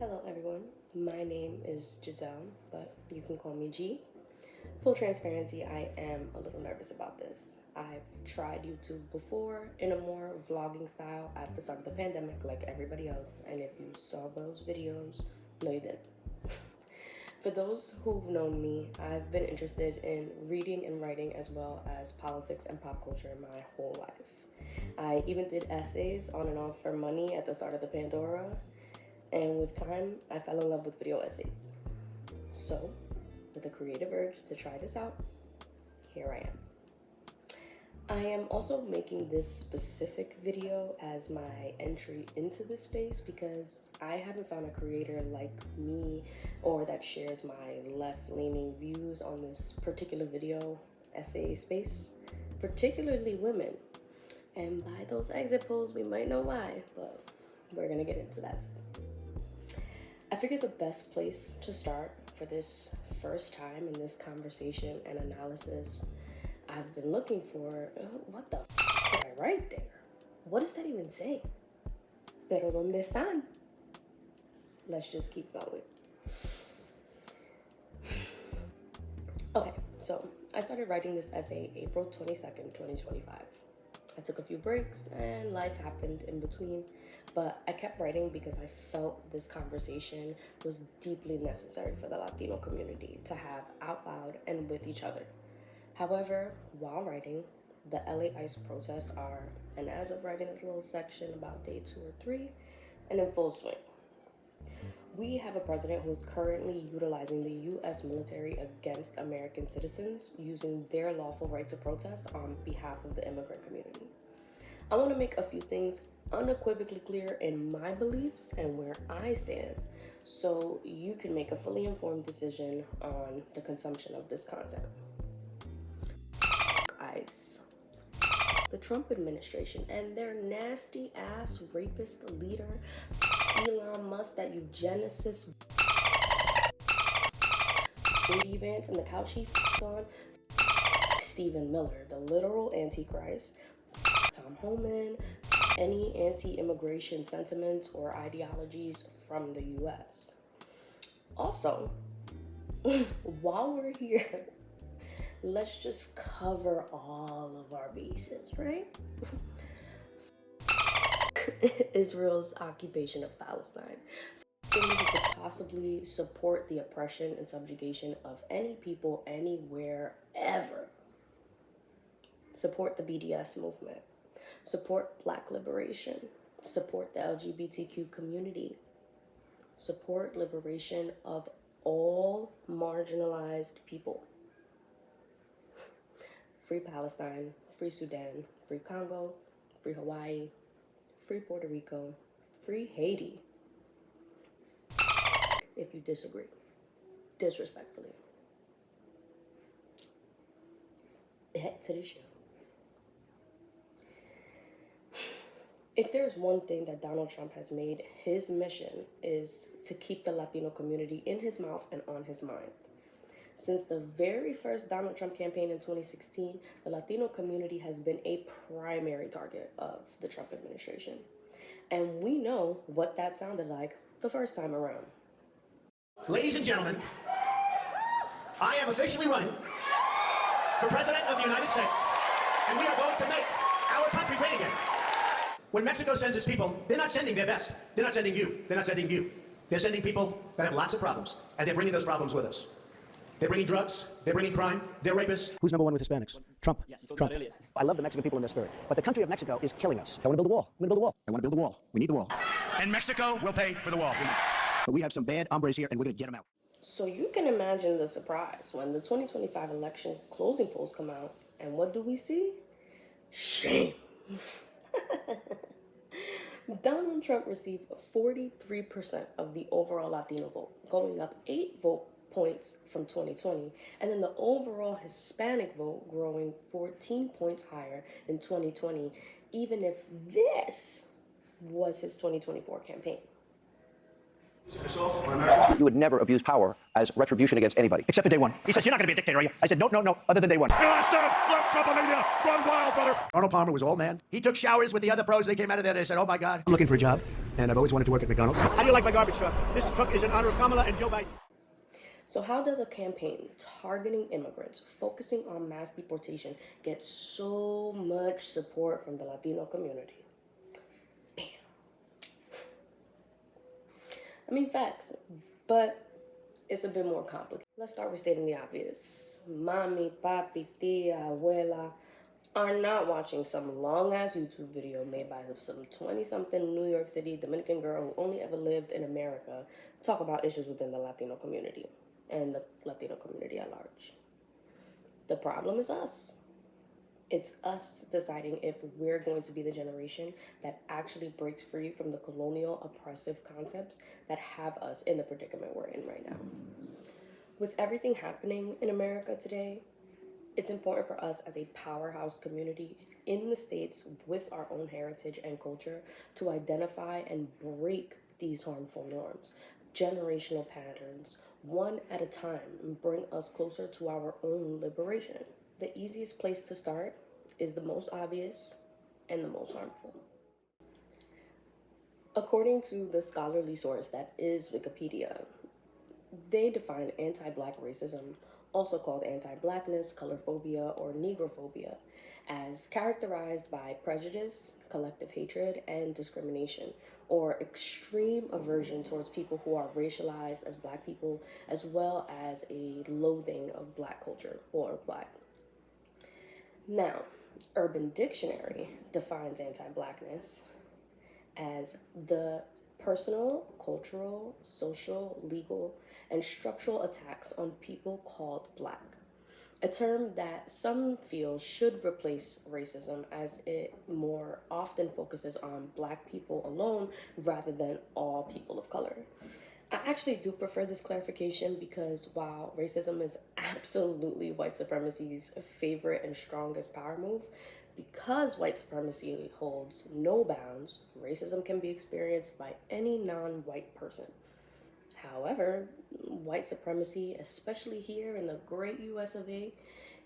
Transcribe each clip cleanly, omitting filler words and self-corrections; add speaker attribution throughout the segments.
Speaker 1: Hello everyone, my name is Giselle, but you can call me G. Full transparency, I am a little nervous about this. I've tried YouTube before in a more vlogging style at the start of the pandemic like everybody else, and if you saw those videos, no you didn't. For those who've known me, I've been interested in reading and writing as well as politics and pop culture my whole life. I even did essays on and off for money at the start of the Pandora, and with time, I fell in love with video essays. So, with a creative urge to try this out, here I am. I am also making this specific video as my entry into this space because I haven't found a creator like me or that shares my left-leaning views on this particular video essay space, particularly women. And by those exit polls, we might know why, but we're gonna get into that. I figured the best place to start for this first time in this conversation and analysis, I've been looking for, what the did I write there? What does that even say? Pero ¿dónde están? Let's just keep going. Okay, so I started writing this essay April 22nd, 2025. I took a few breaks and life happened in between, but I kept writing because I felt this conversation was deeply necessary for the Latino community to have out loud and with each other. However, while writing, the LA ICE protests are, and as of writing this little section about day 2 or 3, and in full swing. We have a president who is currently utilizing the U.S. military against American citizens using their lawful right to protest on behalf of the immigrant community. I want to make a few things unequivocally clear in my beliefs and where I stand so you can make a fully informed decision on the consumption of this content. ICE, the Trump administration, and their nasty ass rapist leader, Elon Musk, that eugenicist Baby Vance and the couch he on, Stephen Miller, the literal antichrist, Tom Homan, any anti-immigration sentiments or ideologies from the US. Also, while we're here, let's just cover all of our bases, right? Israel's occupation of Palestine. They could possibly support the oppression and subjugation of any people, anywhere, ever. Support the BDS movement. Support Black liberation. Support the LGBTQ community. Support liberation of all marginalized people. Free Palestine, free Sudan, free Congo, free Hawaii, free Puerto Rico, free Haiti. If you disagree, disrespectfully. Back to the show. If there's one thing that Donald Trump has made his mission is to keep the Latino community in his mouth and on his mind. Since the very first Donald Trump campaign in 2016, the Latino community has been a primary target of the Trump administration. And we know what that sounded like the first time around.
Speaker 2: Ladies and gentlemen, I am officially running for President of the United States, and we are going to make our country great again. When Mexico sends its people, they're not sending their best. They're not sending you. They're not sending you. They're sending people that have lots of problems, and they're bringing those problems with us. They're bringing drugs, they're bringing crime, they're rapists.
Speaker 3: Who's number one with Hispanics? Trump.
Speaker 4: Yes, you talked
Speaker 3: Trump.
Speaker 4: about earlier.
Speaker 3: I love the Mexican people in their spirit. But the country of Mexico is killing us. I want to build a wall. I'm going to build a wall. I want to build a wall. We need the wall.
Speaker 2: And Mexico will pay for the wall.
Speaker 3: But we have some bad hombres here, and we're going to get them out.
Speaker 1: So you can imagine the surprise when the 2025 election closing polls come out, and what do we see? Shame. Donald Trump received 43% of the overall Latino vote, going up 8 vote points from 2020, and then the overall Hispanic vote growing 14 points higher in 2020, even if this was his 2024 campaign.
Speaker 2: Assault on American
Speaker 3: You would never abuse power as retribution against anybody.
Speaker 2: Except for day one. He says, you're not going to be a dictator, are you? I said, no, other than day one.
Speaker 4: Let Trump-a-mania run wild, brother.
Speaker 2: Arnold Palmer was all man. He took showers with the other pros. They came out of there. They said, oh, my God. I'm looking for a job, and I've always wanted to work at McDonald's. How do you like my garbage truck? This truck is in honor of Kamala and Joe Biden.
Speaker 1: So how does a campaign targeting immigrants, focusing on mass deportation, get so much support from the Latino community? Bam. I mean, facts, but it's a bit more complicated. Let's start with stating the obvious. Mommy, papi, tia, abuela are not watching some long-ass YouTube video made by some 20-something New York City Dominican girl who only ever lived in America talk about issues within the Latino community and the Latino community at large. The problem is us. It's us deciding if we're going to be the generation that actually breaks free from the colonial oppressive concepts that have us in the predicament we're in right now. With everything happening in America today, it's important for us as a powerhouse community in the States with our own heritage and culture to identify and break these harmful norms, generational patterns, one at a time, and bring us closer to our own liberation. The easiest place to start is the most obvious and the most harmful. According to the scholarly source that is Wikipedia, they define anti-Black racism, also called anti-Blackness, colorphobia, or negrophobia, as characterized by prejudice, collective hatred, and discrimination, or extreme aversion towards people who are racialized as Black people, as well as a loathing of Black culture or Black. Now, Urban Dictionary defines anti-Blackness as the personal, cultural, social, legal, and structural attacks on people called Black, a term that some feel should replace racism as it more often focuses on Black people alone rather than all people of color. I actually do prefer this clarification because while racism is absolutely white supremacy's favorite and strongest power move, because white supremacy holds no bounds, racism can be experienced by any non-white person. However, white supremacy, especially here in the great US of A,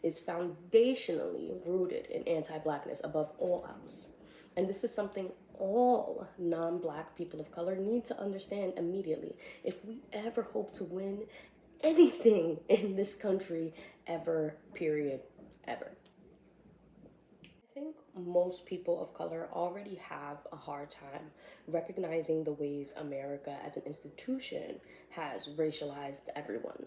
Speaker 1: is foundationally rooted in anti-Blackness above all else. And this is something all non-Black people of color need to understand immediately if we ever hope to win anything in this country ever, period, ever. I think most people of color already have a hard time recognizing the ways America as an institution has racialized everyone.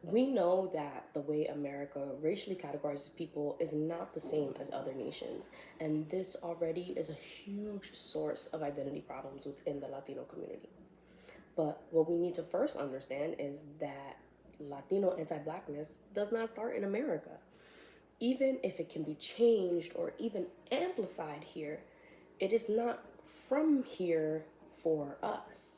Speaker 1: We know that the way America racially categorizes people is not the same as other nations, and this already is a huge source of identity problems within the Latino community. But what we need to first understand is that Latino anti-Blackness does not start in America. Even if it can be changed or even amplified here, it is not from here for us.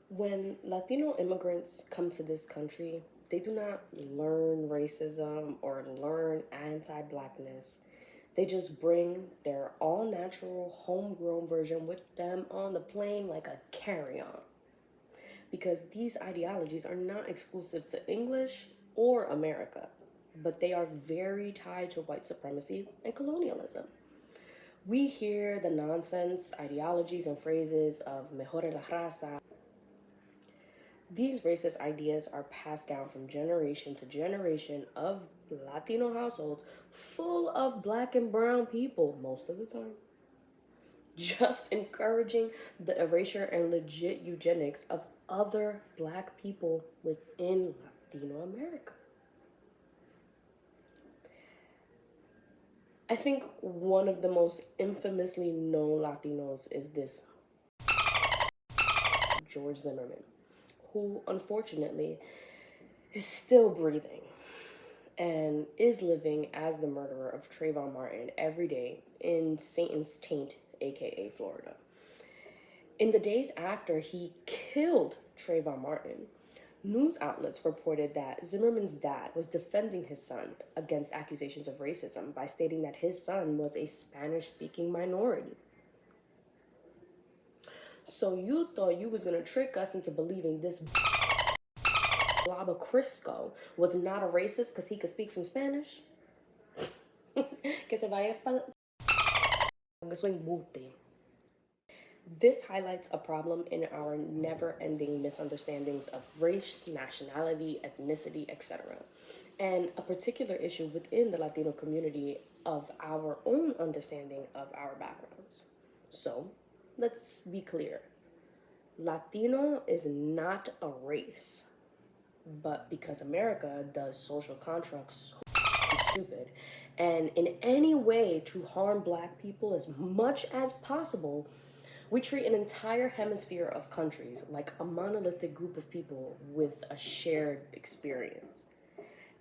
Speaker 1: When Latino immigrants come to this country, they do not learn racism or learn anti-Blackness. They just bring their all-natural, homegrown version with them on the plane like a carry-on. Because these ideologies are not exclusive to English or America, but they are very tied to white supremacy and colonialism. We hear the nonsense ideologies and phrases of mejore la raza. These racist ideas are passed down from generation to generation of Latino households full of Black and brown people most of the time, just encouraging the erasure and legit eugenics of other Black people within Latino America. I think one of the most infamously known Latinos is this George Zimmerman, who unfortunately is still breathing and is living as the murderer of Trayvon Martin every day in Satan's Taint, aka Florida. In the days after he killed Trayvon Martin, news outlets reported that Zimmerman's dad was defending his son against accusations of racism by stating that his son was a Spanish-speaking minority. So you thought you was gonna trick us into believing this Blaba Crisco was not a racist because he could speak some Spanish? Que se vaya pa'l... que soy embute. This highlights a problem in our never-ending misunderstandings of race, nationality, ethnicity, etc., and a particular issue within the Latino community of our own understanding of our backgrounds. So, let's be clear. Latino is not a race, but because America does social constructs stupid, and in any way to harm Black people as much as possible, we treat an entire hemisphere of countries like a monolithic group of people with a shared experience.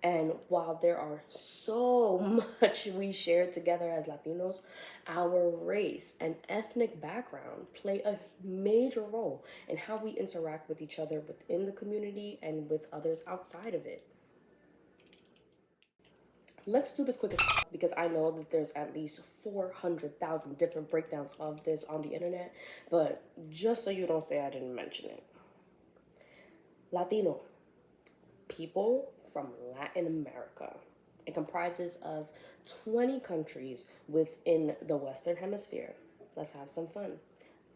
Speaker 1: And while there are so much we share together as Latinos, our race and ethnic background play a major role in how we interact with each other within the community and with others outside of it. Let's do this quick as because I know that there's at least 400,000 different breakdowns of this on the internet, but just so you don't say I didn't mention it. Latino, people from Latin America. It comprises of 20 countries within the Western Hemisphere. Let's have some fun.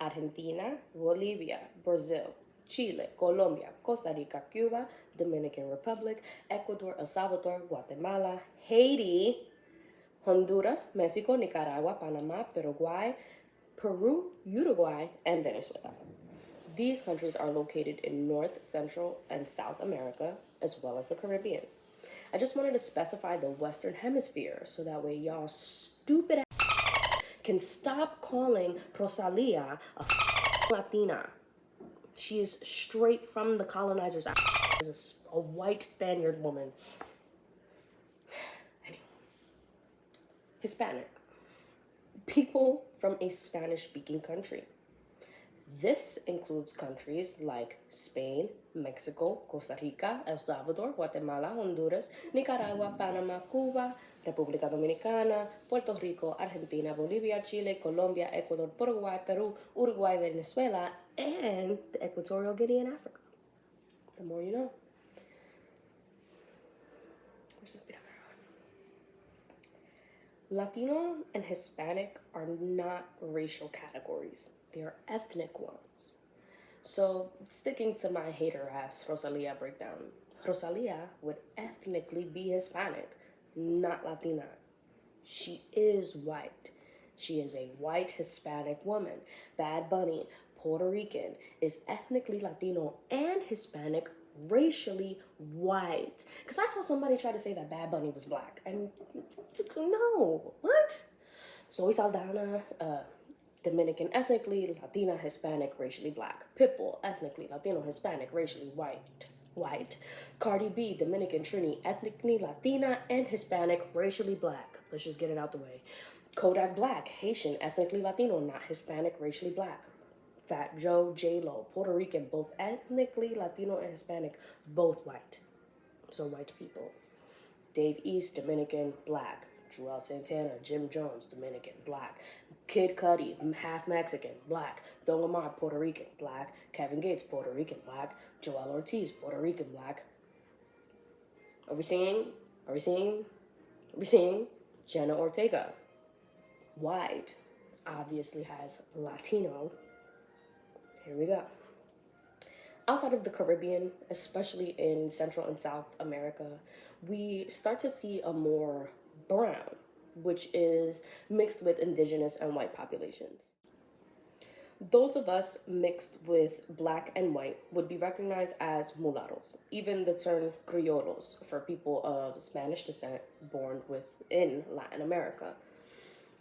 Speaker 1: Argentina, Bolivia, Brazil, Chile, Colombia, Costa Rica, Cuba, Dominican Republic, Ecuador, El Salvador, Guatemala, Haiti, Honduras, Mexico, Nicaragua, Panama, Paraguay, Peru, Uruguay, and Venezuela. These countries are located in North, Central, and South America, as well as the Caribbean. I just wanted to specify the Western Hemisphere so that way y'all stupid can stop calling Rosalia a Latina. She is straight from the colonizers' as a white Spaniard woman. Anyway. Hispanic. People from a Spanish-speaking country. This includes countries like Spain, Mexico, Costa Rica, El Salvador, Guatemala, Honduras, Nicaragua, Panama, Cuba, República Dominicana, Puerto Rico, Argentina, Bolivia, Chile, Colombia, Ecuador, Paraguay, Peru, Uruguay, Venezuela, and the Equatorial Guinea in Africa. The more you know. Latino and Hispanic are not racial categories. They are ethnic ones. So, sticking to my hater-ass Rosalia breakdown, Rosalia would ethnically be Hispanic, not Latina. She is white. She is a white Hispanic woman. Bad Bunny, Puerto Rican, is ethnically Latino and Hispanic, racially white. Because I saw somebody try to say that Bad Bunny was black. And no, what? Zoe Saldana, Dominican, ethnically Latina, Hispanic, racially black. Pitbull, ethnically Latino, Hispanic, racially white. Cardi B, Dominican, Trini, ethnically Latina and Hispanic, racially black. Let's just get it out the way. Kodak Black, Haitian, ethnically Latino, not Hispanic, racially black. Fat Joe, J-Lo, Puerto Rican, both ethnically Latino and Hispanic, both white. So white people. Dave East, Dominican, black. Joel Santana, Jim Jones, Dominican, black. Kid Cudi, half Mexican, black. Don Omar, Puerto Rican, black. Kevin Gates, Puerto Rican, black. Joel Ortiz, Puerto Rican, black. Are we seeing? Jenna Ortega, white, obviously has Latino. Here we go. Outside of the Caribbean, especially in Central and South America, we start to see a more brown, which is mixed with indigenous and white populations. Those of us mixed with black and white would be recognized as mulattoes, even the term criollos for people of Spanish descent born within Latin America.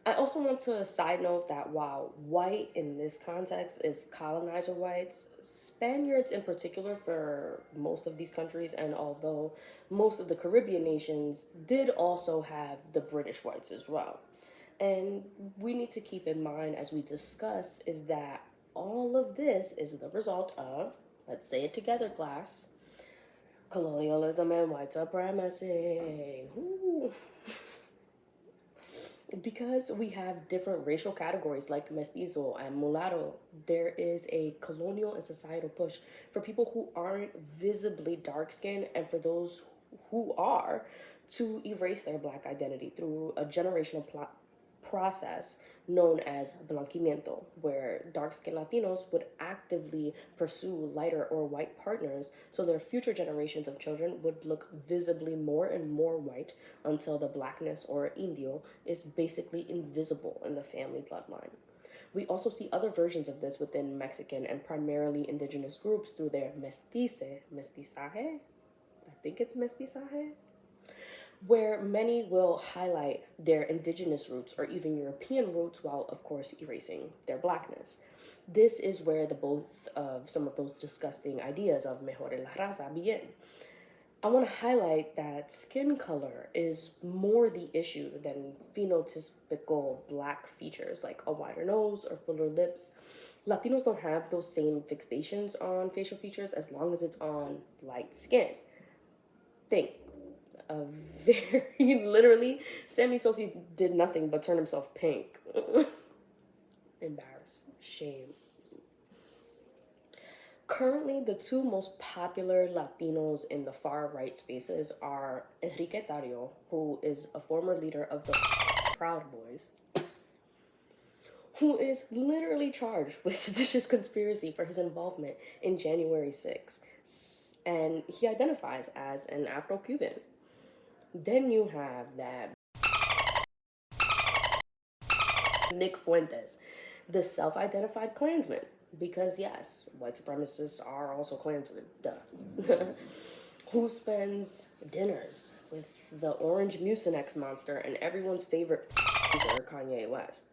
Speaker 1: I also want to side note that while white in this context is colonizer whites, Spaniards in particular for most of these countries, and although most of the Caribbean nations did also have the British whites as well. And we need to keep in mind as we discuss is that all of this is the result of, let's say it together, class, colonialism and white supremacy. Ooh. Because we have different racial categories like mestizo and mulatto, there is a colonial and societal push for people who aren't visibly dark skinned and for those who are to erase their black identity through a generational process known as blanquimiento, where dark skinned Latinos would actively pursue lighter or white partners so their future generations of children would look visibly more and more white until the blackness or indio is basically invisible in the family bloodline. We also see other versions of this within Mexican and primarily indigenous groups through their mestizaje, I think it's mestizaje, where many will highlight their indigenous roots or even European roots while, of course, erasing their blackness. This is where the both of some of those disgusting ideas of mejor la raza begin. I want to highlight that skin color is more the issue than phenotypical black features like a wider nose or fuller lips. Latinos don't have those same fixations on facial features as long as it's on light skin. Think a very literally, Sammy Sosi did nothing but turn himself pink. Embarrassed, shame. Currently, the two most popular Latinos in the far right spaces are Enrique Tario, who is a former leader of the Proud Boys, who is literally charged with seditious conspiracy for his involvement in January 6th, and he identifies as an Afro-Cuban. Then you have that Nick Fuentes, the self-identified Klansman, because yes, white supremacists are also Klansmen, duh, who spends dinners with the orange Mucinex monster and everyone's favorite Kanye West.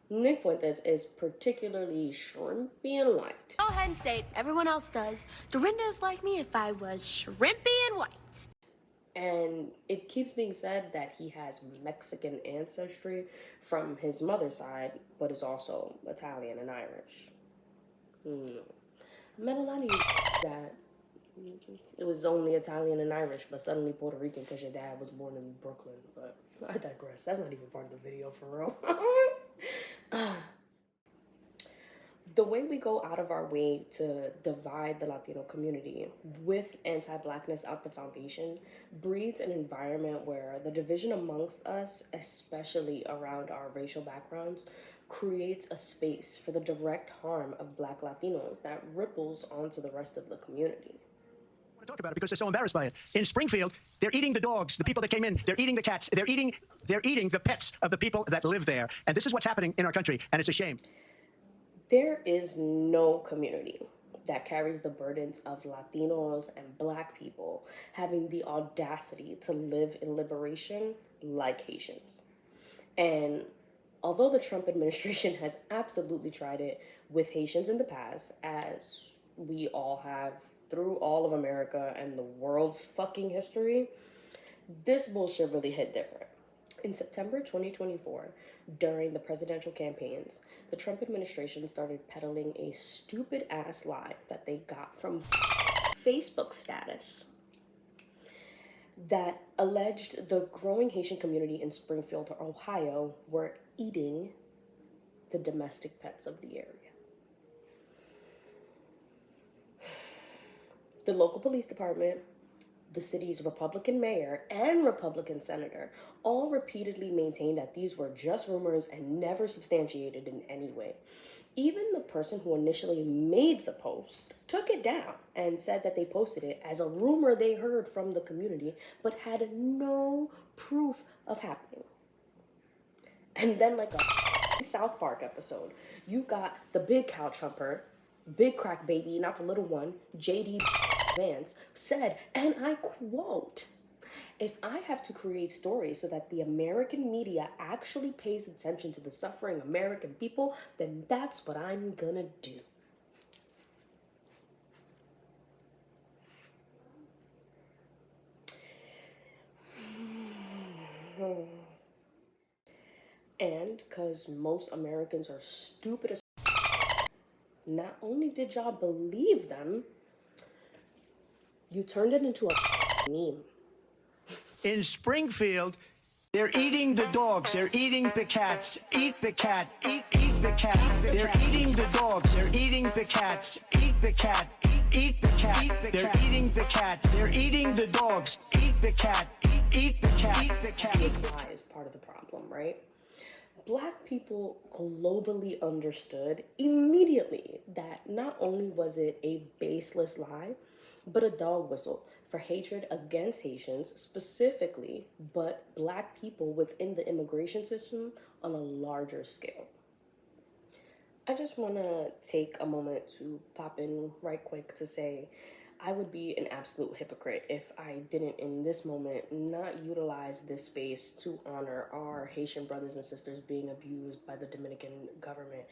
Speaker 1: Nick Fuentes is particularly shrimpy and white.
Speaker 5: Go ahead and say it. Everyone else does. Dorinda's like me if I was shrimpy and white.
Speaker 1: And it keeps being said that he has Mexican ancestry from his mother's side, but is also Italian and Irish. I met a lot of you that it was only Italian and Irish, but suddenly Puerto Rican because your dad was born in Brooklyn. But I digress. That's not even part of the video for real. The way we go out of our way to divide the Latino community with anti-blackness out the foundation breeds an environment where the division amongst us, especially around our racial backgrounds, creates a space for the direct harm of Black Latinos that ripples onto the rest of the community.
Speaker 2: I want to talk about it because they're so embarrassed by it. In Springfield, they're eating the dogs, the people that came in. They're eating the cats. They're eating the pets of the people that live there. And this is what's happening in our country, and it's a shame.
Speaker 1: There is no community that carries the burdens of Latinos and Black people having the audacity to live in liberation like Haitians. And although the Trump administration has absolutely tried it with Haitians in the past, as we all have through all of America and the world's fucking history, this bullshit really hit different. In September 2024, during the presidential campaigns, the Trump administration started peddling a stupid ass lie that they got from Facebook status that alleged the growing Haitian community in Springfield, Ohio, were eating the domestic pets of the area. The local police department, the city's Republican mayor, and Republican senator all repeatedly maintained that these were just rumors and never substantiated in any way. Even the person who initially made the post took it down and said that they posted it as a rumor they heard from the community, but had no proof of happening. And then, like a South Park episode, you got the big couch humper, big crack baby, not the little one, JD Vance, said, and I quote, "If I have to create stories so that the American media actually pays attention to the suffering American people, then that's what I'm gonna do." And because most Americans are stupid as not only did y'all believe them, you turned it into a meme.
Speaker 2: In Springfield,
Speaker 6: They're eating the dogs, they're eating the cats. Eat the cat, eat the cat. They're eating the dogs, they're eating the cats. Eat the cat, eat the cat. They're eating the cats, they're eating the dogs. Eat the cat, eat the cat.
Speaker 1: This lie is part of the problem, right? Black people globally understood immediately that not only was it a baseless lie, but a dog whistle for hatred against Haitians specifically, but Black people within the immigration system on a larger scale. I just want to take a moment to pop in right quick to say I would be an absolute hypocrite if I didn't, in this moment, not utilize this space to honor our Haitian brothers and sisters being abused by the Dominican government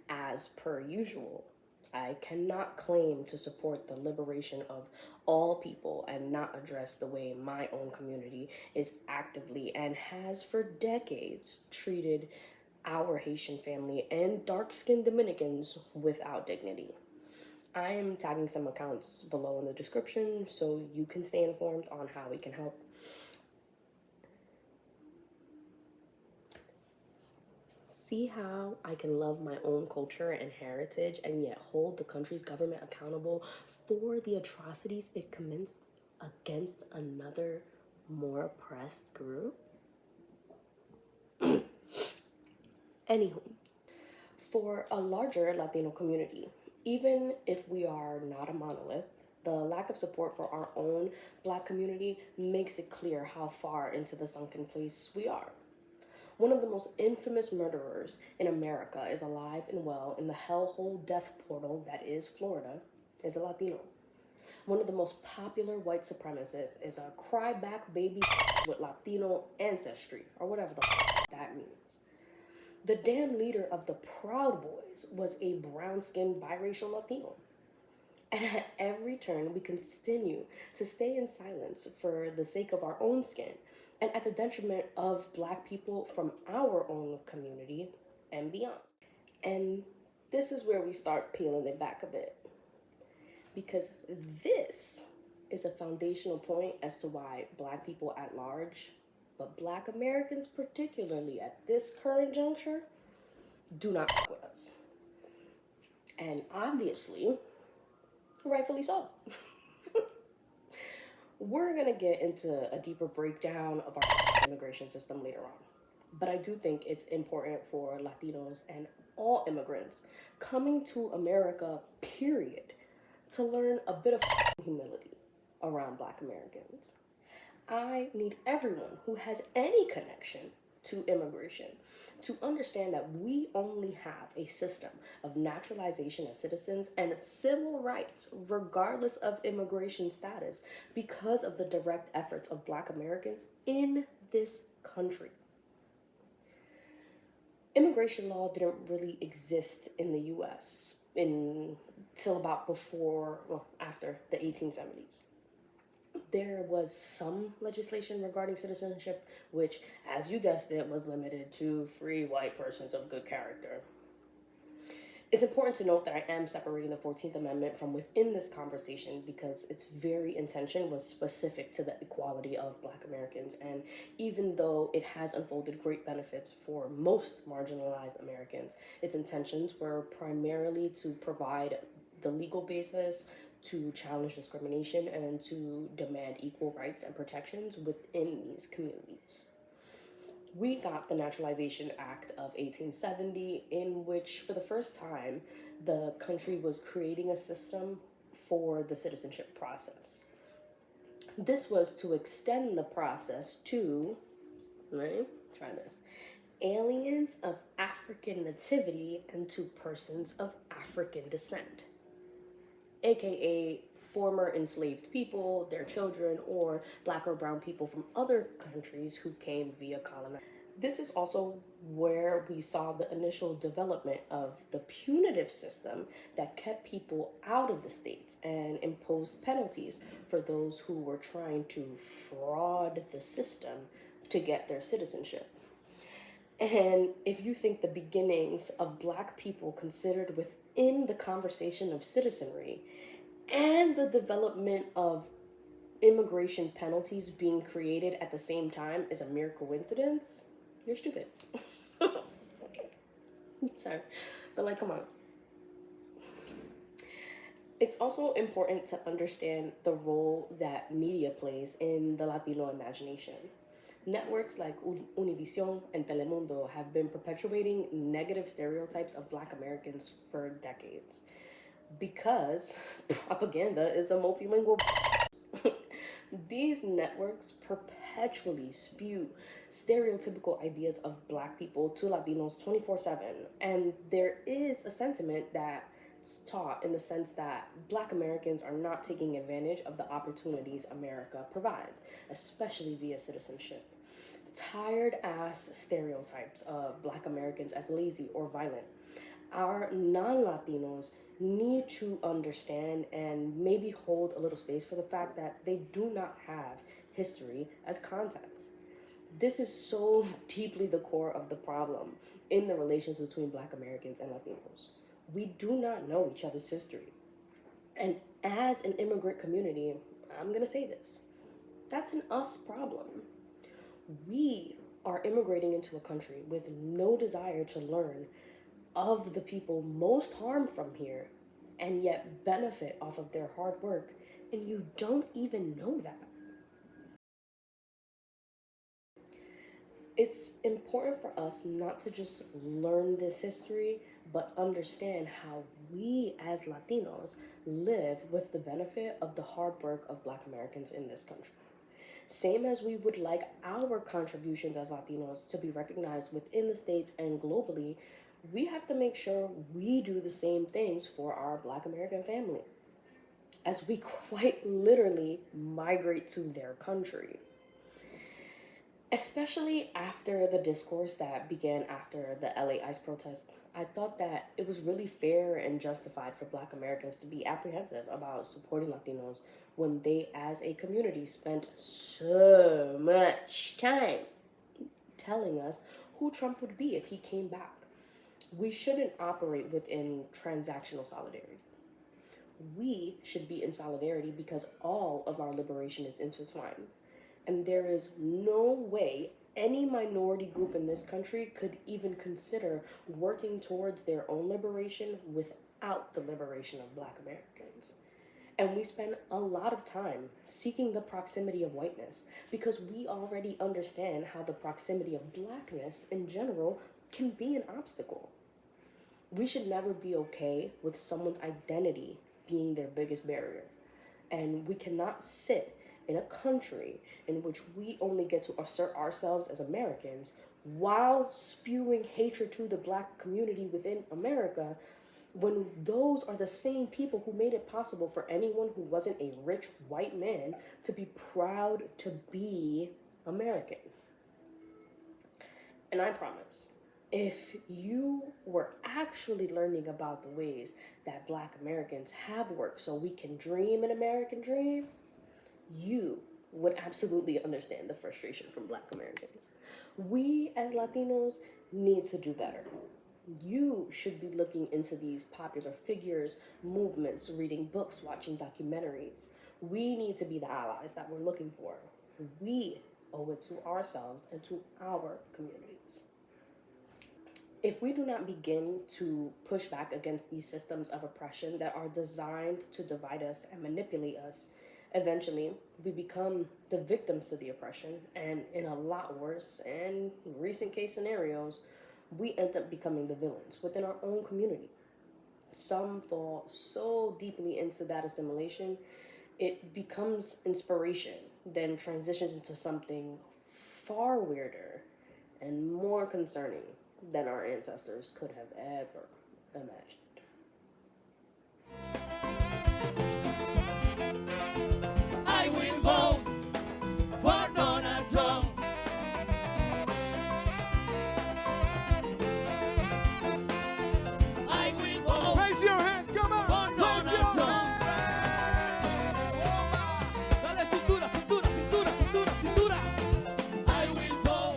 Speaker 1: as per usual. I cannot claim to support the liberation of all people and not address the way my own community is actively and has for decades treated our Haitian family and dark-skinned Dominicans without dignity. I am tagging some accounts below in the description so you can stay informed on how we can help. See how I can love my own culture and heritage and yet hold the country's government accountable for the atrocities it commits against another, more oppressed group? Anywho, for a larger Latino community, even if we are not a monolith, the lack of support for our own Black community makes it clear how far into the sunken place we are. One of the most infamous murderers in America is alive and well in the hellhole death portal that is Florida, is a Latino. One of the most popular white supremacists is a cryback baby with Latino ancestry, or whatever the that means. The damn leader of the Proud Boys was a brown-skinned biracial Latino. And at every turn, we continue to stay in silence for the sake of our own skin and at the detriment of Black people from our own community and beyond. And this is where we start peeling it back a bit. Because this is a foundational point as to why Black people at large, but Black Americans particularly at this current juncture, do not fuck with us. And obviously, rightfully so. We're gonna get into a deeper breakdown of our immigration system later on. But I do think it's important for Latinos and all immigrants coming to America, period, to learn a bit of humility around Black Americans. I need everyone who has any connection to immigration to understand that we only have a system of naturalization as citizens and civil rights regardless of immigration status because of the direct efforts of Black Americans in this country. Immigration law didn't really exist in the US until about after the 1870s. There was some legislation regarding citizenship, which, as you guessed it, was limited to free white persons of good character. It's important to note that I am separating the 14th Amendment from within this conversation because its very intention was specific to the equality of Black Americans. And even though it has unfolded great benefits for most marginalized Americans, its intentions were primarily to provide the legal basis to challenge discrimination and to demand equal rights and protections within these communities. We got the Naturalization Act of 1870, in which, for the first time, the country was creating a system for the citizenship process. This was to extend the process to, aliens of African nativity and to persons of African descent, aka former enslaved people, their children, or Black or brown people from other countries who came via colonization. This is also where we saw the initial development of the punitive system that kept people out of the states and imposed penalties for those who were trying to fraud the system to get their citizenship. And if you think the beginnings of Black people considered within the conversation of citizenry and the development of immigration penalties being created at the same time is a mere coincidence, you're stupid. Sorry, but like, come on. It's also important to understand the role that media plays in the Latino imagination. Networks like Univision and Telemundo have been perpetuating negative stereotypes of Black Americans for decades because propaganda is a multilingual. These networks perpetually spew stereotypical ideas of Black people to Latinos 24/7, and there is a sentiment that's taught in the sense that Black Americans are not taking advantage of the opportunities America provides, especially via citizenship. Tired ass stereotypes of Black Americans as lazy or violent. Our non-Latinos need to understand and maybe hold a little space for the fact that they do not have history as context. This is so deeply the core of the problem in the relations between Black Americans and Latinos. We do not know each other's history. And as an immigrant community, I'm gonna say this, that's an us problem. We are immigrating into a country with no desire to learn of the people most harmed from here and yet benefit off of their hard work, and you don't even know that. It's important for us not to just learn this history, but understand how we as Latinos live with the benefit of the hard work of Black Americans in this country. Same as we would like our contributions as Latinos to be recognized within the States and globally, we have to make sure we do the same things for our Black American family as we quite literally migrate to their country. Especially after the discourse that began after the LA ICE protest, I thought that it was really fair and justified for Black Americans to be apprehensive about supporting Latinos when they as a community spent so much time telling us who Trump would be if he came back. We shouldn't operate within transactional solidarity. We should be in solidarity because all of our liberation is intertwined. And there is no way any minority group in this country could even consider working towards their own liberation without the liberation of Black Americans. And we spend a lot of time seeking the proximity of whiteness because we already understand how the proximity of Blackness in general can be an obstacle. We should never be okay with someone's identity being their biggest barrier. And we cannot sit in a country in which we only get to assert ourselves as Americans while spewing hatred to the Black community within America, when those are the same people who made it possible for anyone who wasn't a rich white man to be proud to be American. And I promise, if you were actually learning about the ways that Black Americans have worked so we can dream an American dream, you would absolutely understand the frustration from Black Americans. We as Latinos need to do better. You should be looking into these popular figures, movements, reading books, watching documentaries. We need to be the allies that we're looking for. We owe it to ourselves and to our communities. If we do not begin to push back against these systems of oppression that are designed to divide us and manipulate us, eventually we become the victims to the oppression, and in a lot worse and recent case scenarios, we end up becoming the villains within our own community. Some fall so deeply into that assimilation, it becomes inspiration, then transitions into something far weirder and more concerning than our ancestors could have ever imagined.
Speaker 7: I will vote for Donald Trump. I will vote.
Speaker 4: Raise your hands, come on.
Speaker 7: For Donald Trump. Dale cintura, cintura, cintura, cintura, cintura. I will vote.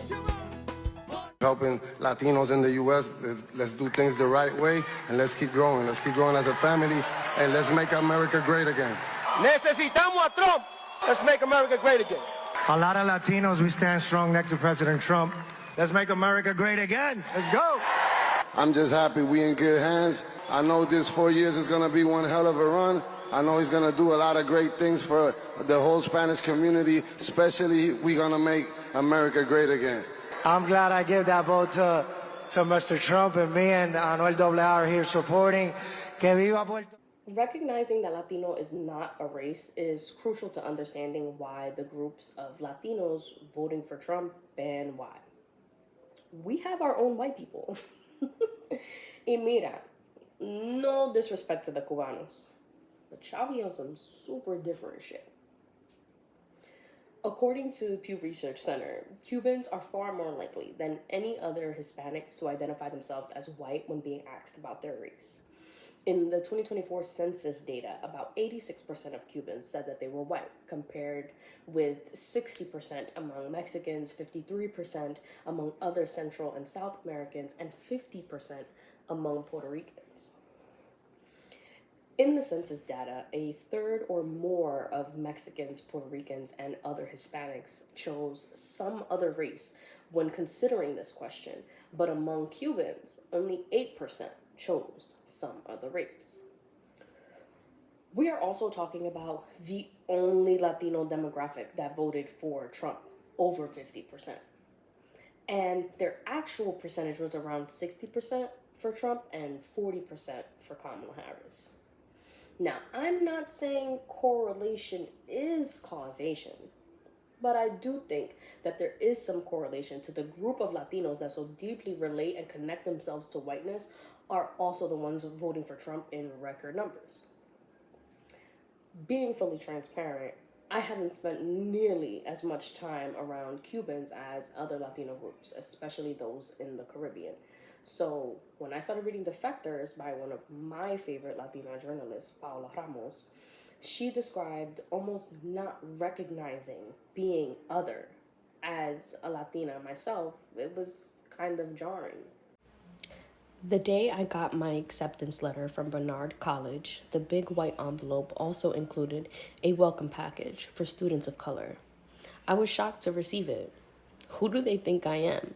Speaker 8: Helping Latinos in the U.S. Let's do things the right way, and let's keep growing. Let's keep growing as a family, and let's make America great again.
Speaker 9: Necesitamos a Trump
Speaker 6: Let's make America great again. A lot of Latinos, we stand strong next to President Trump. Let's make America great again. Let's go.
Speaker 8: I'm just happy we in good hands. I know this 4 years is going to be one hell of a run. I know he's going to do a lot of great things for the whole Spanish community. Especially, we're going to make America great again.
Speaker 6: I'm glad I gave that vote to Mr. Trump, and me and Anuel AA are here supporting. Que viva Puerto.
Speaker 1: Recognizing that Latino is not a race is crucial to understanding why the groups of Latinos voting for Trump and why. We have our own white people. Y mira, no disrespect to the Cubanos, but y'all be on some super different shit. According to Pew Research Center, Cubans are far more likely than any other Hispanics to identify themselves as white when being asked about their race. In the 2024 census data, about 86% of Cubans said that they were white, compared with 60% among Mexicans, 53% among other Central and South Americans, and 50% among Puerto Ricans. In the census data, a third or more of Mexicans, Puerto Ricans, and other Hispanics chose some other race when considering this question, but among Cubans, only 8% chose some other race. We are also talking about the only Latino demographic that voted for Trump, over 50%. And their actual percentage was around 60% for Trump and 40% for Kamala Harris. Now, I'm not saying correlation is causation, but I do think that there is some correlation to the group of Latinos that so deeply relate and connect themselves to whiteness are also the ones voting for Trump in record numbers. Being fully transparent, I haven't spent nearly as much time around Cubans as other Latino groups, especially those in the Caribbean. So when I started reading Defectors by one of my favorite Latino journalists, Paola Ramos, she described almost not recognizing being other. As a Latina myself, it was kind of jarring. The day I got my acceptance letter from Barnard College, the big white envelope also included a welcome package for students of color. I was shocked to receive it. Who do they think I am?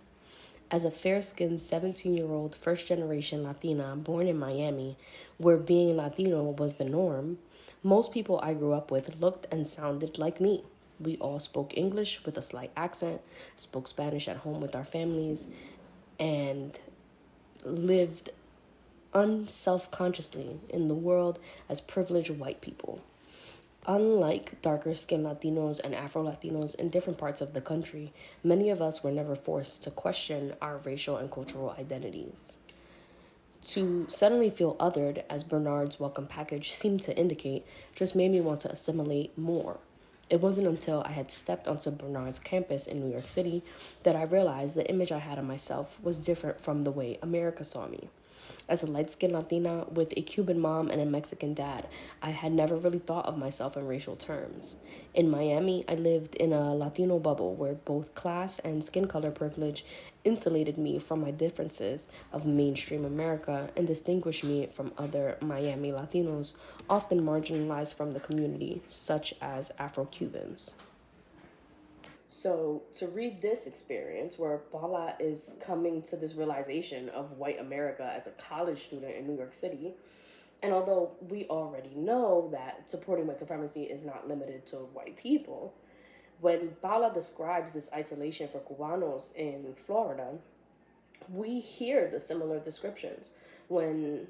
Speaker 1: As a fair-skinned 17-year-old first-generation Latina born in Miami, where being Latino was the norm, most people I grew up with looked and sounded like me. We all spoke English with a slight accent, spoke Spanish at home with our families, and lived unself-consciously in the world as privileged white people. Unlike darker-skinned Latinos and Afro-Latinos in different parts of the country, many of us were never forced to question our racial and cultural identities. To suddenly feel othered, as Bernard's welcome package seemed to indicate, just made me want to assimilate more. It wasn't until I had stepped onto Bernard's campus in New York City that I realized the image I had of myself was different from the way America saw me. As a light-skinned Latina with a Cuban mom and a Mexican dad, I had never really thought of myself in racial terms. In Miami, I lived in a Latino bubble where both class and skin color privilege insulated me from my differences of mainstream America and distinguished me from other Miami Latinos, often marginalized from the community, such as Afro-Cubans. So to read this experience where Paola is coming to this realization of white America as a college student in New York City, and although we already know that supporting white supremacy is not limited to white people, when Paola describes this isolation for Cubanos in Florida, we hear the similar descriptions when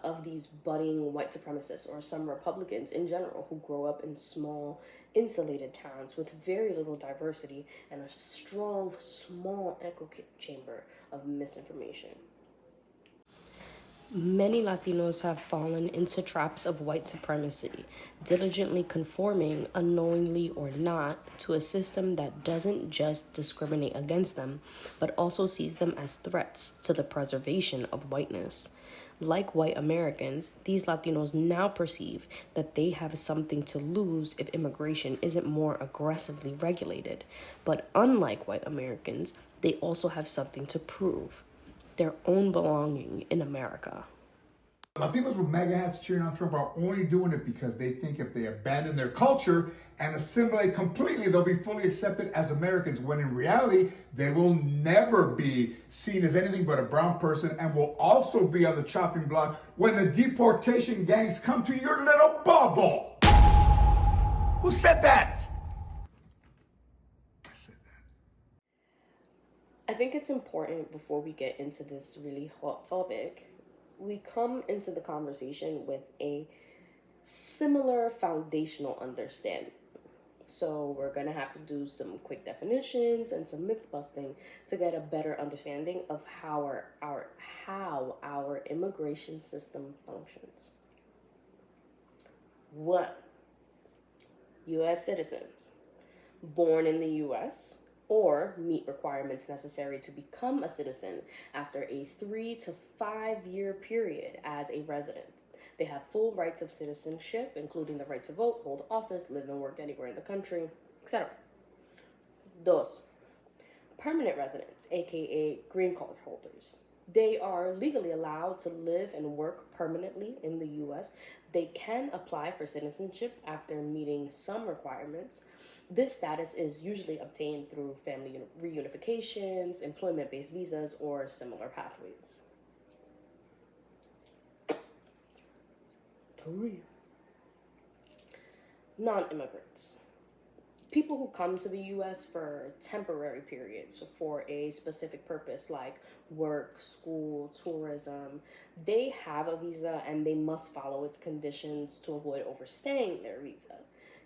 Speaker 1: of these budding white supremacists or some Republicans in general who grow up in small, insulated towns with very little diversity and a strong, small echo chamber of misinformation. Many Latinos have fallen into traps of white supremacy, diligently conforming, unknowingly or not, to a system that doesn't just discriminate against them, but also sees them as threats to the preservation of whiteness. Like white Americans, these Latinos now perceive that they have something to lose if immigration isn't more aggressively regulated. But unlike white Americans, they also have something to prove: their own belonging in America.
Speaker 9: Latinos with MAGA hats cheering on Trump are only doing it because they think if they abandon their culture and assimilate completely, they'll be fully accepted as Americans, when in reality, they will never be seen as anything but a brown person and will also be on the chopping block when the deportation gangs come to your little bubble. Who said that? I said that.
Speaker 1: I think it's important, before we get into this really hot topic, we come into the conversation with a similar foundational understanding. So we're going to have to do some quick definitions and some myth busting to get a better understanding of how our immigration system functions. 1. U.S. citizens born in the U.S. or meet requirements necessary to become a citizen after a 3 to 5 year period as a resident. They have full rights of citizenship, including the right to vote, hold office, live and work anywhere in the country, etc. 2. Permanent residents, aka green card holders. They are legally allowed to live and work permanently in the U.S. They can apply for citizenship after meeting some requirements. This status is usually obtained through family reunifications, employment-based visas, or similar pathways. 3. Non-immigrants. People who come to the U.S. for temporary periods, for a specific purpose like work, school, tourism. They have a visa and they must follow its conditions to avoid overstaying their visa.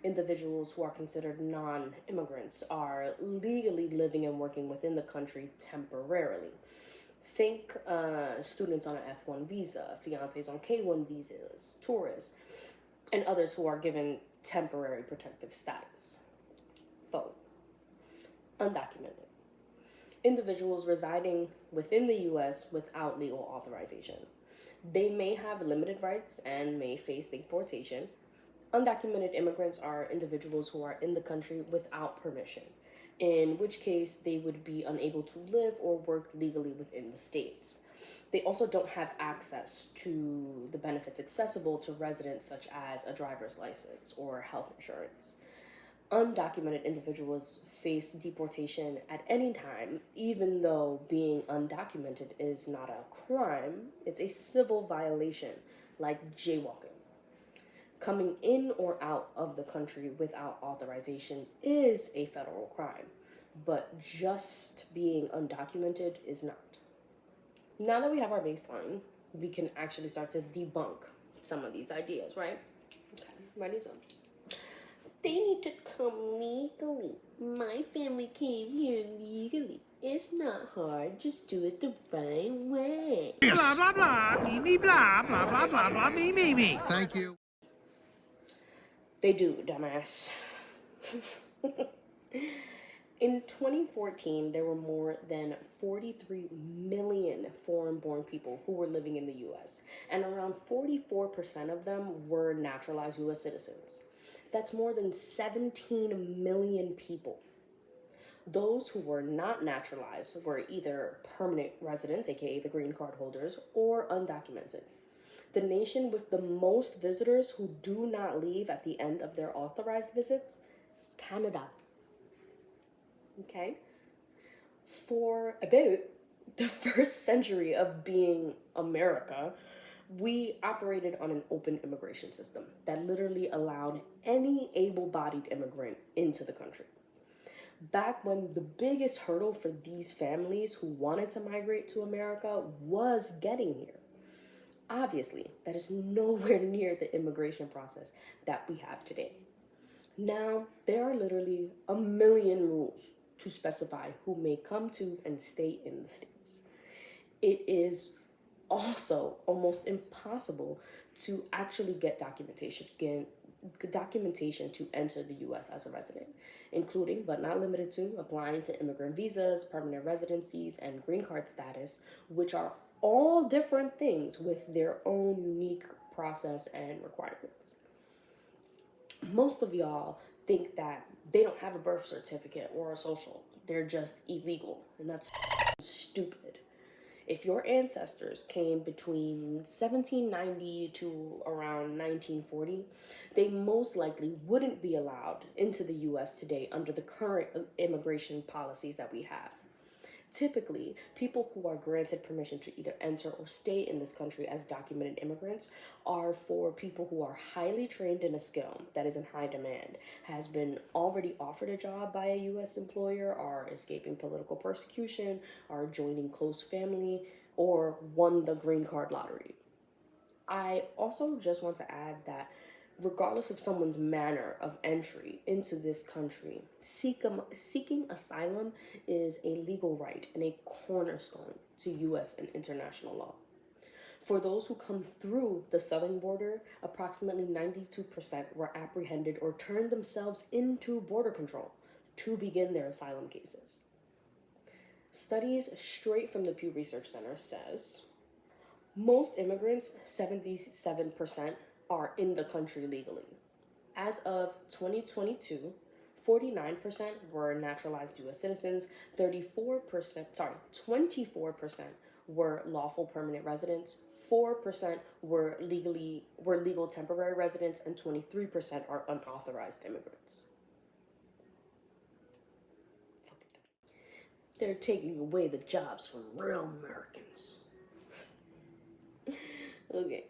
Speaker 1: Individuals who are considered non-immigrants are legally living and working within the country temporarily. Think students on an F1 visa, fiancés on K1 visas, tourists, and others who are given temporary protective status. 4. Undocumented. Individuals residing within the U.S. without legal authorization. They may have limited rights and may face deportation. Undocumented immigrants are individuals who are in the country without permission, in which case they would be unable to live or work legally within the states. They also don't have access to the benefits accessible to residents, such as a driver's license or health insurance. Undocumented individuals face deportation at any time, even though being undocumented is not a crime. It's a civil violation, like jaywalking. Coming in or out of the country without authorization is a federal crime, but just being undocumented is not. Now that we have our baseline, we can actually start to debunk some of these ideas, right? Okay, ready? So, they need to come legally. My family came here legally. It's not hard, just do it the right way.
Speaker 10: Blah, blah, blah, me, me, blah, blah, blah, blah, blah, me, me, me.
Speaker 8: Thank you.
Speaker 1: They do, dumbass. In 2014, there were more than 43 million foreign-born people who were living in the U.S., and around 44% of them were naturalized U.S. citizens. That's more than 17 million people. Those who were not naturalized were either permanent residents, aka the green card holders, or undocumented. The nation with the most visitors who do not leave at the end of their authorized visits is Canada. Okay? For about the first century of being America, we operated on an open immigration system that literally allowed any able-bodied immigrant into the country. Back when the biggest hurdle for these families who wanted to migrate to America was getting here. Obviously, that is nowhere near the immigration process that we have today. Now, there are literally a million rules to specify who may come to and stay in the States. It is also almost impossible to actually get documentation to enter the U.S. as a resident, including but not limited to applying to immigrant visas, permanent residencies, and green card status, which are all different things with their own unique process and requirements. Most of y'all think that they don't have a birth certificate or a social. They're just illegal, and that's stupid. If your ancestors came between 1790 to around 1940, they most likely wouldn't be allowed into the US today under the current immigration policies that we have. Typically, people who are granted permission to either enter or stay in this country as documented immigrants are for people who are highly trained in a skill that is in high demand, has been already offered a job by a U.S. employer, are escaping political persecution, are joining close family, or won the green card lottery. I also just want to add that regardless of someone's manner of entry into this country, seeking asylum is a legal right and a cornerstone to U.S. and international law. For those who come through the southern border, approximately 92% were apprehended or turned themselves into border control to begin their asylum cases. Studies straight from the Pew Research Center says most immigrants, 77%, are in the country legally. As of 2022, 49% were naturalized U.S. citizens, 24% were lawful permanent residents, 4% were legal temporary residents, and 23% are unauthorized immigrants. They're taking away the jobs from real Americans. Okay.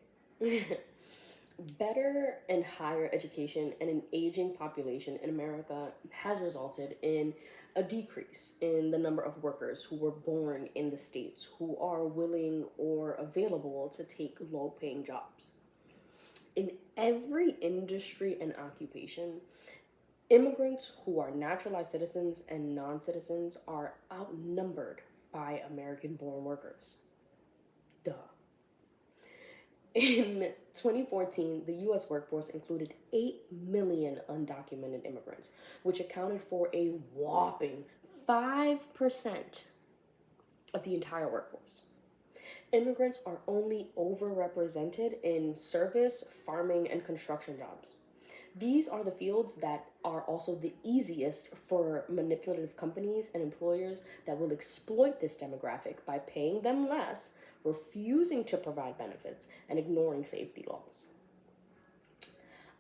Speaker 1: Better and higher education and an aging population in America has resulted in a decrease in the number of workers who were born in the States who are willing or available to take low-paying jobs. In every industry and occupation, immigrants who are naturalized citizens and non-citizens are outnumbered by American-born workers. Duh. In 2014, the U.S. workforce included 8 million undocumented immigrants, which accounted for a whopping 5% of the entire workforce. Immigrants are only overrepresented in service, farming, and construction jobs. These are the fields that are also the easiest for manipulative companies and employers that will exploit this demographic by paying them less, refusing to provide benefits, and ignoring safety laws.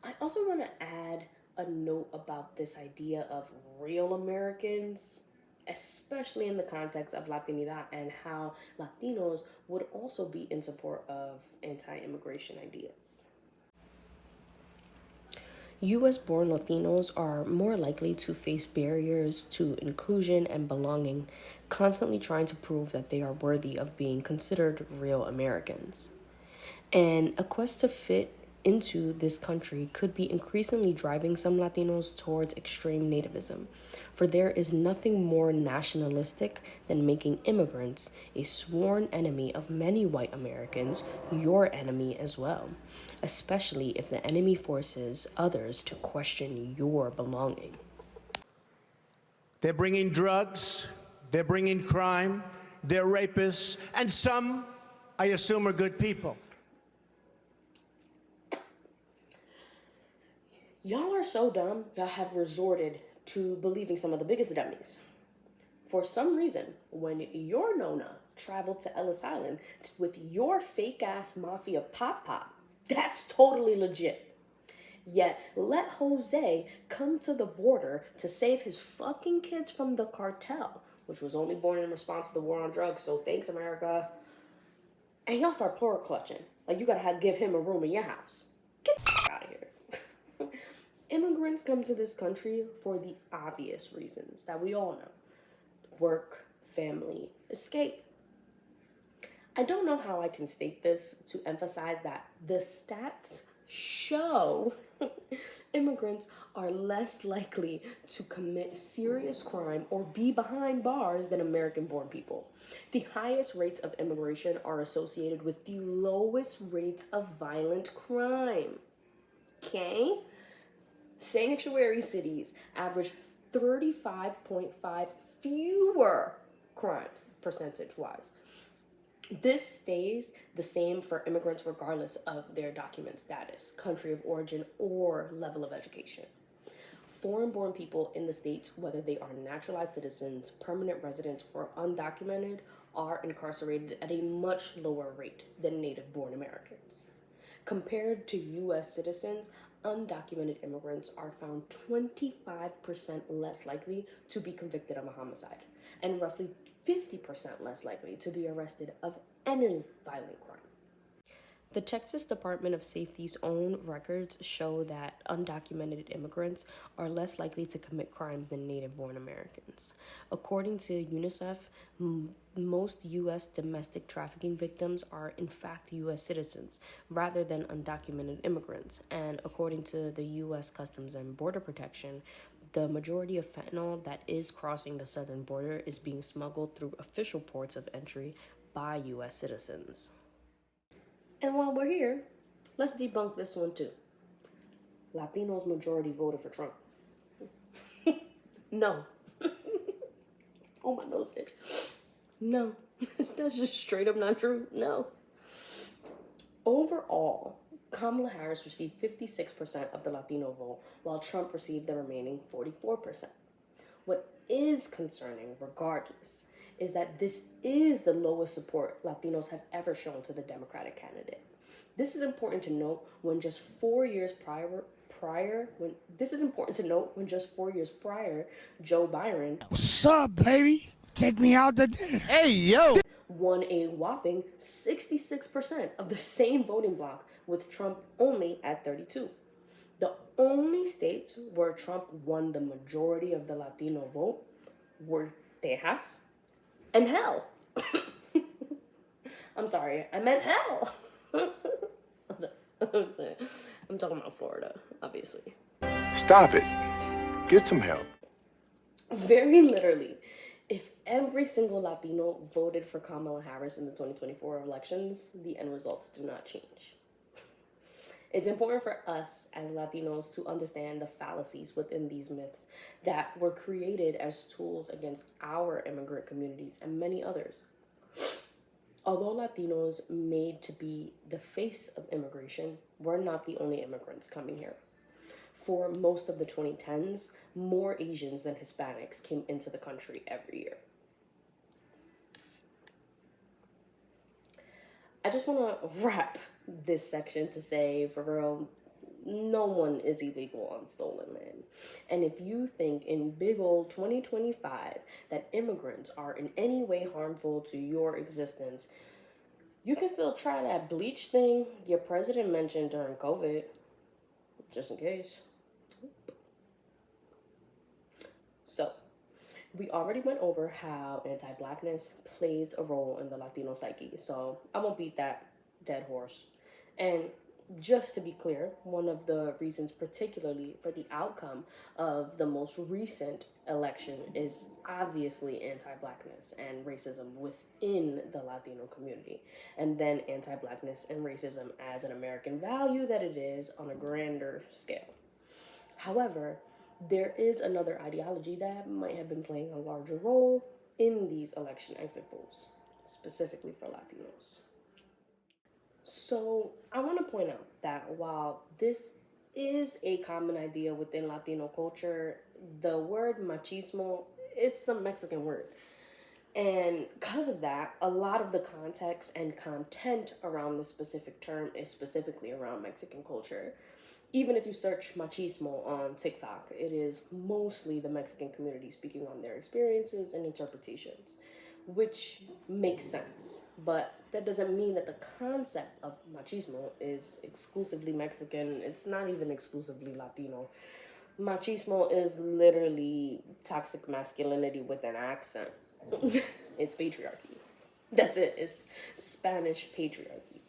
Speaker 1: I also want to add a note about this idea of real Americans, especially in the context of Latinidad, and how Latinos would also be in support of anti-immigration ideas. U.S.-born Latinos are more likely to face barriers to inclusion and belonging, constantly trying to prove that they are worthy of being considered real Americans. And a quest to fit into this country could be increasingly driving some Latinos towards extreme nativism, for there is nothing more nationalistic than making immigrants a sworn enemy of many white Americans, your enemy as well, especially if the enemy forces others to question your belonging.
Speaker 6: They're bringing drugs, they're bringing crime, they're rapists, and some, I assume, are good people.
Speaker 1: Y'all are so dumb, y'all have resorted to believing some of the biggest dummies. For some reason, when your Nona traveled to Ellis Island with your fake-ass mafia pop-pop, that's totally legit. Yet, let Jose come to the border to save his fucking kids from the cartel, which was only born in response to the war on drugs, so thanks, America. And y'all start plural clutching, like you gotta give him a room in your house. Get the out of here. Immigrants come to this country for the obvious reasons that we all know. Work, family, escape. I don't know how I can state this to emphasize that the stats show immigrants are less likely to commit serious crime or be behind bars than American-born people. The highest rates of immigration are associated with the lowest rates of violent crime. Okay? Sanctuary cities average 35.5 fewer crimes percentage-wise. This stays the same for immigrants regardless of their document status, country of origin, or level of education. foreign-born people in the states, whether they are naturalized citizens, permanent residents, or undocumented, are incarcerated at a much lower rate than native-born Americans. Compared to U.S. citizens, undocumented immigrants are found 25% less likely to be convicted of a homicide, and roughly 50% less likely to be arrested of any violent crime. The Texas Department of Safety's own records show that undocumented immigrants are less likely to commit crimes than native-born Americans. According to UNICEF, most U.S. domestic trafficking victims are in fact U.S. citizens rather than undocumented immigrants. And according to the U.S. Customs and Border Protection, the majority of fentanyl that is crossing the southern border is being smuggled through official ports of entry by U.S. citizens. And while we're here, let's debunk this one too. Latinos majority voted for Trump. No. Oh, my nose itch. No. That's just straight up not true. No. Overall, Kamala Harris received 56% of the Latino vote, while Trump received the remaining 44%. What is concerning, regardless, is that this is the lowest support Latinos have ever shown to the Democratic candidate. This is important to note when just 4 years prior, Joe Biden
Speaker 10: What's up, baby? Take me out to dinner. Hey, yo!
Speaker 1: won a whopping 66% of the same voting bloc, with Trump only at 32. The only states where Trump won the majority of the Latino vote were Texas and hell. I'm sorry, I meant hell. I'm talking about Florida, obviously.
Speaker 11: Stop it. Get some help.
Speaker 1: Very literally, if every single Latino voted for Kamala Harris in the 2024 elections, the end results do not change. It's important for us as Latinos to understand the fallacies within these myths that were created as tools against our immigrant communities and many others. Although Latinos made to be the face of immigration, we're not the only immigrants coming here. For most of the 2010s, more Asians than Hispanics came into the country every year. I just want to wrap this section to say, for real, no one is illegal on stolen land. And if you think in big old 2025 that immigrants are in any way harmful to your existence, you can still try that bleach thing your president mentioned during COVID, just in case. So, we already went over how anti-Blackness plays a role in the Latino psyche, so I won't beat that dead horse. And just to be clear, one of the reasons particularly for the outcome of the most recent election is obviously anti-Blackness and racism within the Latino community, and then anti-Blackness and racism as an American value that it is on a grander scale. However, there is another ideology that might have been playing a larger role in these election exit polls, specifically for Latinos. So I want to point out that while this is a common idea within Latino culture, the word machismo is some Mexican word. And because of that, a lot of the context and content around the specific term is specifically around Mexican culture. Even if you search machismo on TikTok, it is mostly the Mexican community speaking on their experiences and interpretations, which makes sense. But that doesn't mean that the concept of machismo is exclusively Mexican. It's not even exclusively Latino. Machismo is literally toxic masculinity with an accent. It's patriarchy. That's it. It's Spanish patriarchy.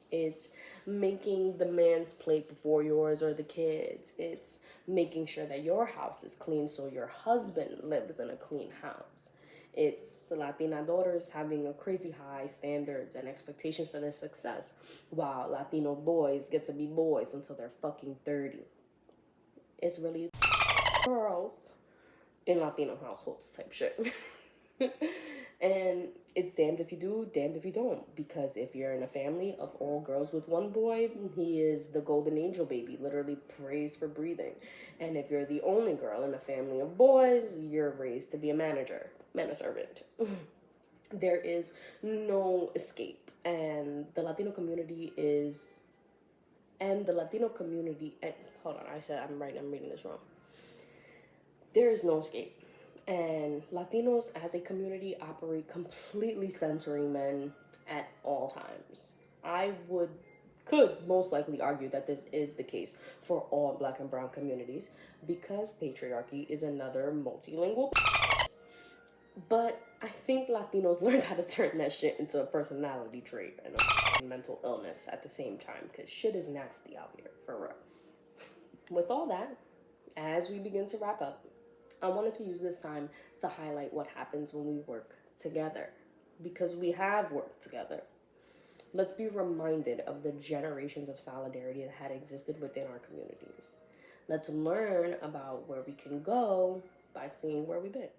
Speaker 1: It's making the man's plate before yours or the kids. It's making sure that your house is clean so your husband lives in a clean house. It's Latina daughters having a crazy high standards and expectations for their success, while Latino boys get to be boys until they're fucking 30. It's really girls in Latino households type shit. And it's damned if you do, damned if you don't. Because if you're in a family of all girls with one boy, he is the golden angel baby, literally praised for breathing. And if you're the only girl in a family of boys, you're raised to be a servant. There is no escape. And the Latino community hold on, I'm reading this wrong. There is no escape. And Latinos as a community operate completely censoring men at all times. I could most likely argue that this is the case for all Black and brown communities because patriarchy is another multilingual. But I think Latinos learned how to turn that shit into a personality trait and a mental illness at the same time, because shit is nasty out here, for real. With all that, as we begin to wrap up, I wanted to use this time to highlight what happens when we work together, because we have worked together. Let's be reminded of the generations of solidarity that had existed within our communities. Let's learn about where we can go by seeing where we've been.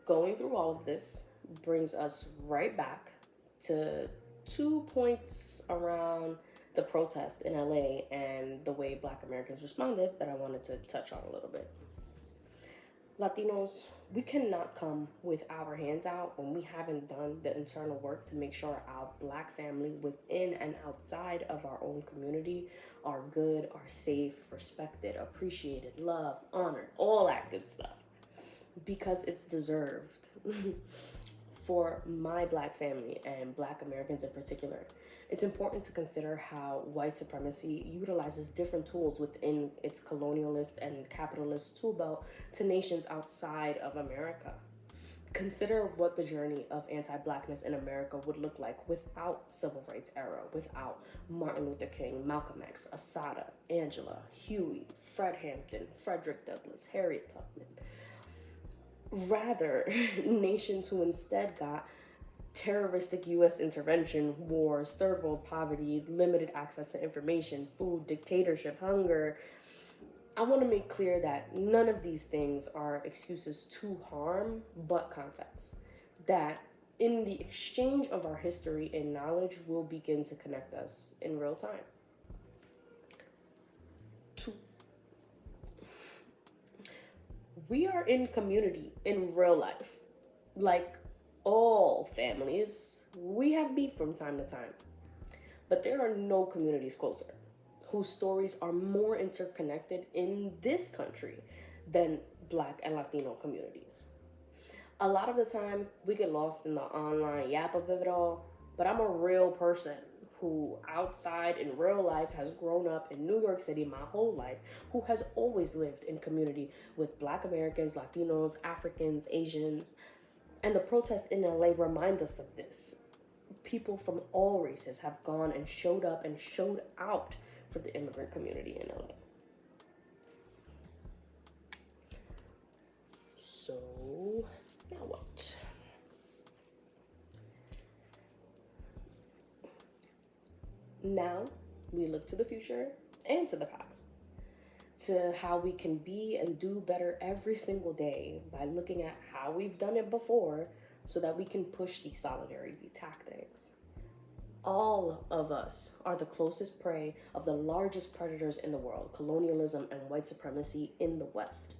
Speaker 1: Going through all of this brings us right back to 2 points around the protest in LA and the way Black Americans responded that I wanted to touch on a little bit. Latinos, we cannot come with our hands out when we haven't done the internal work to make sure our Black family within and outside of our own community are good, are safe, respected, appreciated, loved, honored, all that good stuff. Because it's deserved. For my Black family and Black Americans in particular, it's important to consider how white supremacy utilizes different tools within its colonialist and capitalist tool belt to nations outside of America. Consider what the journey of anti-Blackness in America would look like without civil rights era, without Martin Luther King, Malcolm X, Assata, Angela, Huey, Fred Hampton, Frederick Douglass, Harriet Tubman. Rather, nations who instead got terroristic U.S. intervention, wars, third world poverty, limited access to information, food, dictatorship, hunger. I want to make clear that none of these things are excuses to harm, but context. That in the exchange of our history and knowledge will begin to connect us in real time. We are in community in real life. Like all families, we have beef from time to time. But there are no communities closer whose stories are more interconnected in this country than Black and Latino communities. A lot of the time, we get lost in the online yap of it all, but I'm a real person who outside in real life has grown up in New York City my whole life, who has always lived in community with Black Americans, Latinos, Africans, Asians. And the protests in LA remind us of this. People from all races have gone and showed up and showed out for the immigrant community in LA. So, now what? Now, we look to the future and to the past, to how we can be and do better every single day by looking at how we've done it before so that we can push these solidarity tactics. All of us are the closest prey of the largest predators in the world, colonialism and white supremacy in the West.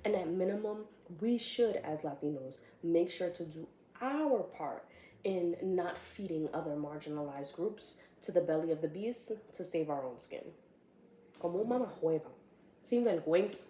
Speaker 1: And at minimum, we should, as Latinos, make sure to do our part in not feeding other marginalized groups to the belly of the beast to save our own skin. Como un mamajueva, sin vergüenza.